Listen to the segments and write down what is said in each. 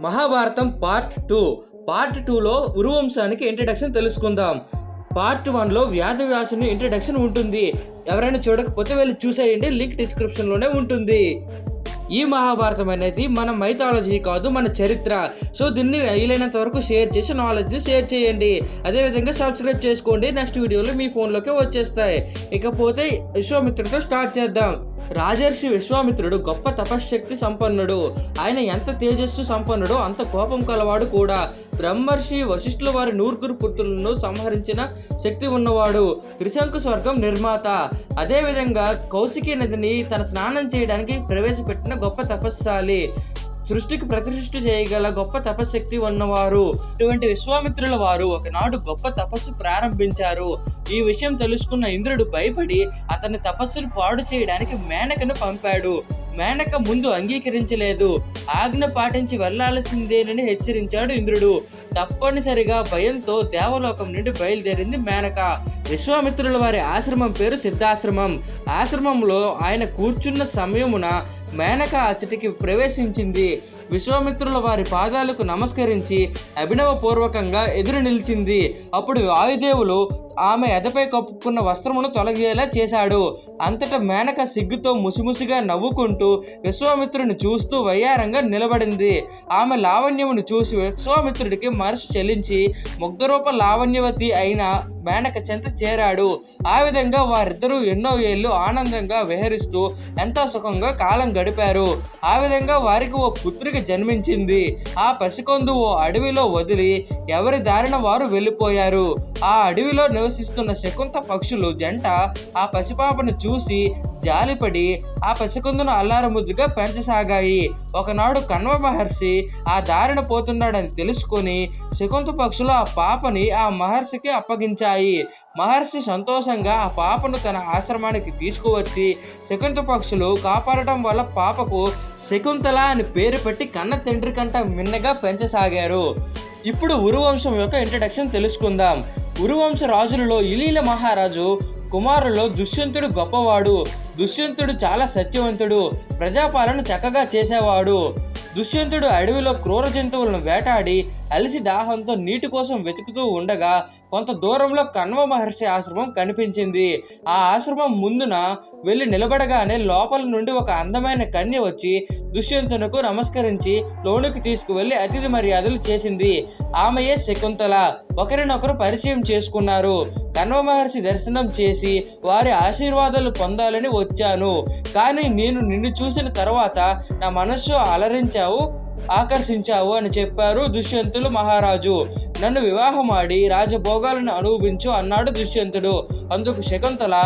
Mahabharatam part 2లో ఉరువంశానికి introduction తెలుసుకుందాం. Part 1లో వ్యాధవ్యాసుని introduction ఉంటుంది. ఎవరైనా చూడకపోతే వెళ్ళి చూసేయండి, లింక్ డిస్క్రిప్షన్లోనే ఉంటుంది. ఈ మహాభారతం అనేది మన మైథాలజీ కాదు, మన చరిత్ర. సో దీన్ని వీలైనంత వరకు షేర్ చేసి నాలెడ్జ్ షేర్ చేయండి. అదేవిధంగా సబ్స్క్రైబ్ చేసుకోండి, నెక్స్ట్ వీడియోలు మీ ఫోన్లోకి వచ్చేస్తాయి. ఇకపోతే విశ్వామిత్రుడితో స్టార్ట్ చేద్దాం. రాజర్షి విశ్వామిత్రుడు గొప్ప తపశ్శక్తి సంపన్నుడు. ఆయన ఎంత తేజస్సు సంపన్నుడో అంత కోపం కలవాడు కూడా. బ్రహ్మర్షి వశిష్ఠుల వారి 100 పుత్రులను సంహరించిన శక్తి ఉన్నవాడు. త్రిశంకు స్వర్గం నిర్మాత. అదేవిధంగా కౌశికీ నదిని తన స్నానం చేయడానికి ప్రవేశపెట్టిన గొప్ప తపస్శాలి. సృష్టికి ప్రతిష్ఠ చేయగల గొప్ప తపశక్తి ఉన్నవారు. ఇటువంటి విశ్వామిత్రుల వారు ఒకనాడు గొప్ప తపస్సు ప్రారంభించారు. ఈ విషయం తెలుసుకున్న ఇంద్రుడు భయపడి అతని తపస్సును పాడు చేయడానికి మేనకను పంపాడు. మేనక ముందు అంగీకరించలేదు. ఆజ్ఞ పాటించి వెళ్లాల్సిందేనని హెచ్చరించాడు ఇంద్రుడు. తప్పనిసరిగా భయంతో దేవలోకం నుండి బయలుదేరింది మేనక. విశ్వామిత్రుల వారి ఆశ్రమం పేరు సిద్ధాశ్రమం. ఆశ్రమంలో ఆయన కూర్చున్న సమయమున మేనక అచ్చటికి ప్రవేశించింది. విశ్వామిత్రుల వారి పాదాలకు నమస్కరించి అభినవపూర్వకంగా ఎదురు నిలిచింది. అప్పుడు వాయుదేవులు ఆమె ఎదపై కప్పుకున్న వస్త్రమును తొలగేలా చేశాడు. అంతటా మేనక సిగ్గుతో ముసిముసిగా నవ్వుకుంటూ విశ్వామిత్రుని చూస్తూ వయ్యారంగా నిలబడింది. ఆమె లావణ్యమును చూసి విశ్వామిత్రుడికి మనసు చెలించి ముగ్ధరూప లావణ్యవతి అయిన మేనక చెంత చేరాడు. ఆ విధంగా వారిద్దరూ ఎన్నో ఏళ్ళు ఆనందంగా విహరిస్తూ ఎంతో సుఖంగా కాలం గడిపారు. ఆ విధంగా వారికి ఓ పుత్రిక జన్మించింది. ఆ పసికొందు ఓ అడవిలో వదిలి ఎవరి దారిన వారు వెళ్ళిపోయారు. ఆ అడవిలో నివసిస్తున్న శకుంత పక్షులు జంట ఆ పసిపాపను చూసి జాలిపడి ఆ పసికొందును అల్లారముద్దుగా పెంచసాగాయి. ఒకనాడు కణ్వ మహర్షి ఆ దారిన పోతున్నాడని తెలుసుకొని శకుంత పక్షులు ఆ పాపని ఆ మహర్షికి అప్పగించాయి. మహర్షి సంతోషంగా ఆ పాపను తన ఆశ్రమానికి తీసుకువచ్చి శకుంత పక్షులు కాపాడటం వల్ల పాపకు శకుంతల అని పేరు పెట్టి కన్న తండ్రి కంట మిన్నగా పెంచసాగారు. ఇప్పుడు ఉరువంశం యొక్క ఇంట్రడక్షన్ తెలుసుకుందాం. ఉరువంశ రాజులలో ఇలీల మహారాజు కుమారులో దుష్యంతుడు గొప్పవాడు. దుష్యంతుడు చాలా సత్యవంతుడు, ప్రజాపాలన చక్కగా చేసేవాడు. దుష్యంతుడు అడవిలో క్రూర జంతువులను వేటాడి అలసి దాహంతో నీటి కోసం వెతుకుతూ ఉండగా కొంత దూరంలో కణ్వ మహర్షి ఆశ్రమం కనిపించింది. ఆ ఆశ్రమం ముందున వెళ్ళి నిలబడగానే లోపల నుండి ఒక అందమైన కన్య వచ్చి దుష్యంతునకు నమస్కరించి లోనికి తీసుకువెళ్ళి అతిథి మర్యాదలు చేసింది. ఆమెయే శకుంతల. ఒకరినొకరు పరిచయం చేసుకున్నారు. కణ్వ మహర్షి దర్శనం చేసి వారి ఆశీర్వాదాలు పొందాలని వచ్చాను, కానీ నేను నిన్ను చూసిన తర్వాత నా మనస్సు ఆకర్షించావు అని చెప్పారు దుష్యంతులు మహారాజు. నన్ను వివాహమాడి రాజభోగాలను అనుభవించు అన్నాడు దుష్యంతుడు. అందుకు శకుంతల,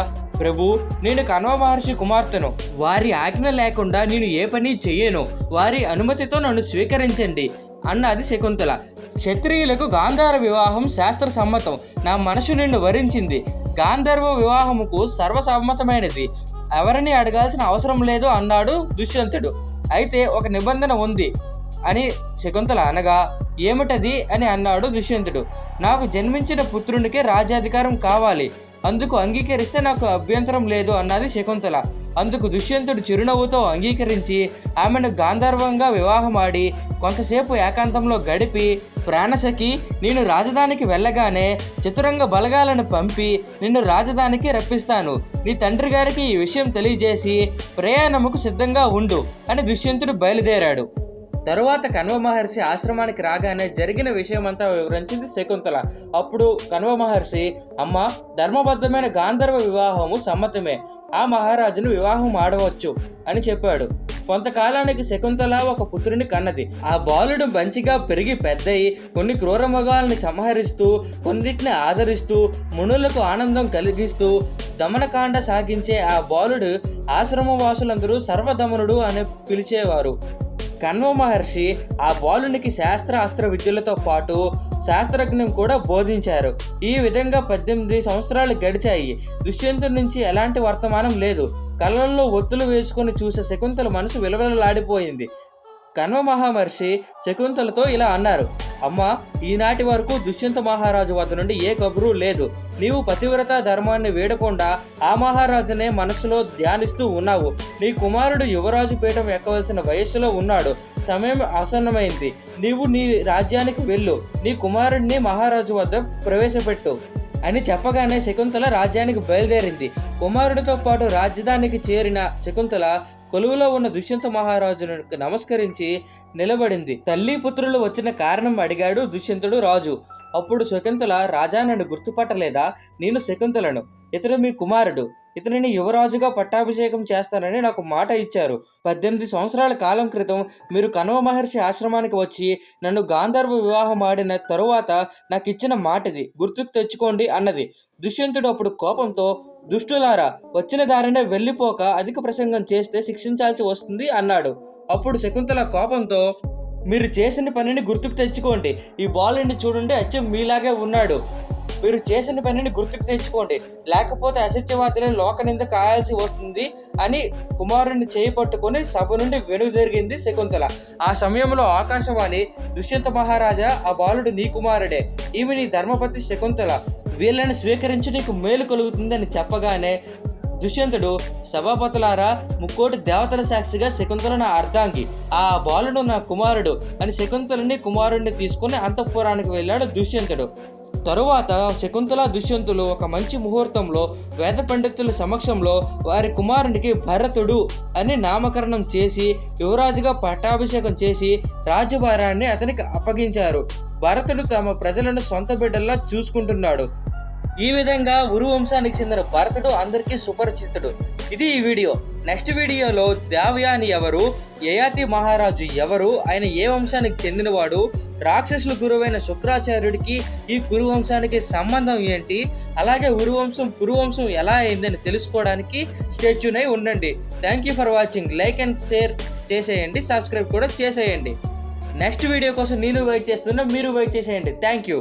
ప్రభు, నేను కణ్వ మహర్షి కుమార్తెను. వారి ఆజ్ఞ లేకుండా నేను ఏ పని చెయ్యను. వారి అనుమతితో నన్ను స్వీకరించండి అన్నది శకుంతల. క్షత్రియులకు గాంధార వివాహం శాస్త్ర సమ్మతం. నా మనసు నిన్ను వరించింది. గాంధర్వ వివాహముకు సర్వసమ్మతమైనది. ఎవరిని అడగాల్సిన అవసరం లేదు అన్నాడు దుష్యంతుడు. అయితే ఒక నిబంధన ఉంది అని శకుంతల అనగా, ఏమిటది అని అన్నాడు దుష్యంతుడు. నాకు జన్మించిన పుత్రునికే రాజ్యాధికారం కావాలి. అందుకు అంగీకరిస్తే నాకు అభ్యంతరం లేదు అన్నది శకుంతల. అందుకు దుష్యంతుడు చిరునవ్వుతో అంగీకరించి ఆమెను గాంధర్వంగా వివాహమాడి కొంతసేపు ఏకాంతంలో గడిపి, ప్రాణసఖి, నేను రాజధానికి వెళ్ళగానే చతురంగ బలగాలను పంపి నిన్ను రాజధానికి రప్పిస్తాను. నీ తండ్రి గారికి ఈ విషయం తెలియజేసి ప్రయాణముకు సిద్ధంగా ఉండు అని దుష్యంతుడు బయలుదేరాడు. తరువాత కణ్వ మహర్షి ఆశ్రమానికి రాగానే జరిగిన విషయమంతా వివరించింది శకుంతల. అప్పుడు కణ్వ మహర్షి, అమ్మ, ధర్మబద్ధమైన గాంధర్వ వివాహము సమ్మతమే. ఆ మహారాజును వివాహం ఆడవచ్చు అని చెప్పాడు. కొంతకాలానికి శకుంతల ఒక పుత్రుని కన్నది. ఆ బాలుడు మంచిగా పెరిగి పెద్దయి కొన్ని క్రూరమృగాల్ని సంహరిస్తూ కొన్నిటిని ఆదరిస్తూ మునులకు ఆనందం కలిగిస్తూ దమనకాండ సాగించే ఆ బాలుడు ఆశ్రమవాసులందరూ సర్వదమనుడు అని పిలిచేవారు. కణ్వ మహర్షి ఆ బాలునికి శాస్త్ర అస్త్ర విద్యలతో పాటు శాస్త్రజ్ఞం కూడా బోధించారు. ఈ విధంగా 18 సంవత్సరాలు గడిచాయి. దుష్యంతుడి నుంచి ఎలాంటి వర్తమానం లేదు. కళ్ళల్లో ఒత్తులు వేసుకొని చూసే శకుంతల మనసు విలవిలలాడిపోయింది. కణ్వ మహామహర్షి శకుంతలతో ఇలా అన్నారు, అమ్మా, ఈనాటి వరకు దుష్యంత మహారాజు వద్ద నుండి ఏ కబురు లేదు. నీవు పతివ్రత ధర్మాన్ని వేడకుండా ఆ మహారాజునే మనసులో ధ్యానిస్తూ ఉన్నావు. నీ కుమారుడు యువరాజు పీఠం ఎక్కవలసిన వయస్సులో ఉన్నాడు. సమయం ఆసన్నమైంది. నీవు నీ రాజ్యానికి వెళ్ళు. నీ కుమారుడిని మహారాజు వద్ద ప్రవేశపెట్టు అని చెప్పగానే శకుంతల రాజ్యానికి బయలుదేరింది. కుమారుడితో పాటు రాజధానికి చేరిన శకుంతల కొలువులో ఉన్న దుష్యంత మహారాజునికి నమస్కరించి నిలబడింది. తల్లి పుత్రులు వచ్చిన కారణం అడిగాడు దుష్యంతుడు రాజు. అప్పుడు శకుంతల, రాజా, నన్ను గుర్తుపట్టలేదా? నేను శకుంతలను. ఇతడు మీ కుమారుడు. ఇతనిని యువరాజుగా పట్టాభిషేకం చేస్తానని నాకు మాట ఇచ్చారు. 18 సంవత్సరాల కాలం క్రితం మీరు కణవ మహర్షి ఆశ్రమానికి వచ్చి నన్ను గాంధర్వ వివాహం ఆడిన తరువాత నాకు ఇచ్చిన మాటది, గుర్తుకు తెచ్చుకోండి అన్నది. దుష్యంతుడు అప్పుడు కోపంతో, దుష్టులారా, వచ్చిన దారినే వెళ్ళిపోక అధిక ప్రసంగం చేస్తే శిక్షించాల్సి వస్తుంది అన్నాడు. అప్పుడు శకుంతల కోపంతో, మీరు చేసిన పనిని గుర్తుకు తెచ్చుకోండి. ఈ బాలుడిని చూడండి, అచ్చం మీలాగే ఉన్నాడు. మీరు చేసిన పనిని గుర్తుకు తెచ్చుకోండి, లేకపోతే అసత్యవాదిని లోకనింద కాయాల్సి వస్తుంది అని కుమారుడిని చేయి పట్టుకొని సభ నుండి వెనుదిరిగింది శకుంతల. ఆ సమయంలో ఆకాశవాణి, దుష్యంత మహారాజా, ఆ బాలుడు నీ కుమారుడే. ఈమె నీ ధర్మపతి శకుంతల. వీళ్ళని స్వీకరించి నీకు మేలు కలుగుతుందని చెప్పగానే దుష్యంతుడు, సభాపతులారా, 3 దేవతల సాక్షిగా శకుంతల నా అర్ధాంగి, ఆ బాలుడు నా కుమారుడు అని శకుంతలని కుమారుడిని తీసుకుని అంతఃపురానికి వెళ్ళాడు దుష్యంతుడు. తరువాత శకుంతల దుష్యంతులు ఒక మంచి ముహూర్తంలో వేద పండితుల సమక్షంలో వారి కుమారునికి భరతుడు అని నామకరణం చేసి యువరాజుగా పట్టాభిషేకం చేసి రాజ్యభారాన్ని అతనికి అప్పగించారు. భరతుడు తమ ప్రజలను సొంత బిడ్డల్లా చూసుకుంటున్నాడు. ఈ విధంగా ఉరు వంశానికి చెందిన భరతుడు అందరికీ సుపరిచితుడు. ఇది ఈ వీడియో. నెక్స్ట్ వీడియోలో దేవయాని ఎవరు, యయాతి మహారాజు ఎవరు, ఆయన ఏ వంశానికి చెందినవాడు, రాక్షసుల గురువైన శుక్రాచార్యుడికి ఈ కురువంశానికి సంబంధం ఏంటి, అలాగే ఉరువంశం పురువంశం ఎలా అయిందని తెలుసుకోవడానికి స్టే ట్యూన్ అయి ఉండండి. Thank you for watching. Like and share చేసేయండి, సబ్స్క్రైబ్ కూడా చేసేయండి. నెక్స్ట్ వీడియో కోసం నేను వెయిట్ చేస్తున్నా, మీరు వెయిట్ చేసేయండి. Thank you.